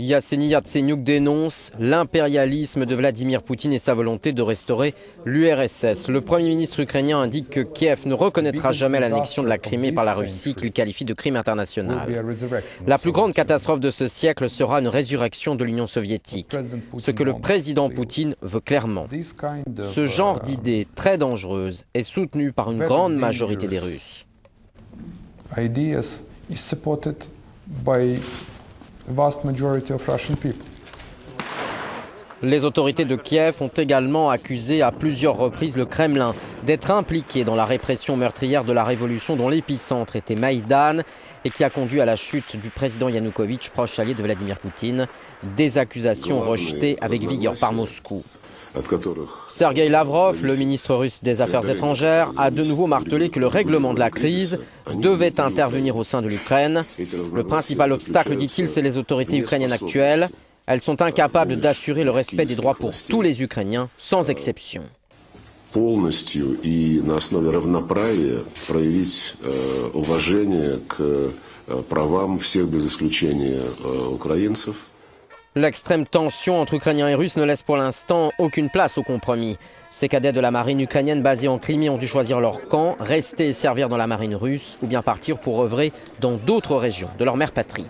Yasseni Yatsenyuk dénonce l'impérialisme de Vladimir Poutine et sa volonté de restaurer l'URSS. Le Premier ministre ukrainien indique que Kiev ne reconnaîtra jamais l'annexion de la Crimée par la Russie, qu'il qualifie de crime international. La plus grande catastrophe de ce siècle sera une résurrection de l'Union soviétique, ce que le président Poutine veut clairement. Ce genre d'idée très dangereuse est soutenu par une grande majorité des Russes. Les autorités de Kiev ont également accusé à plusieurs reprises le Kremlin d'être impliqué dans la répression meurtrière de la révolution dont l'épicentre était Maïdan et qui a conduit à la chute du président Yanukovych, proche allié de Vladimir Poutine. Des accusations rejetées avec vigueur par Moscou. Sergueï Lavrov, le ministre russe des Affaires étrangères, a de nouveau martelé que le règlement de la crise devait intervenir au sein de l'Ukraine. Le principal obstacle, dit-il, c'est les autorités ukrainiennes actuelles. Elles sont incapables d'assurer le respect des droits pour tous les Ukrainiens, sans exception. Полностью и на основе равноправия проявить уважение к правам всех без исключения украинцев. L'extrême tension entre Ukrainiens et Russes ne laisse pour l'instant aucune place au compromis. Ces cadets de la marine ukrainienne basés en Crimée ont dû choisir leur camp, rester et servir dans la marine russe ou bien partir pour œuvrer dans d'autres régions de leur mère patrie.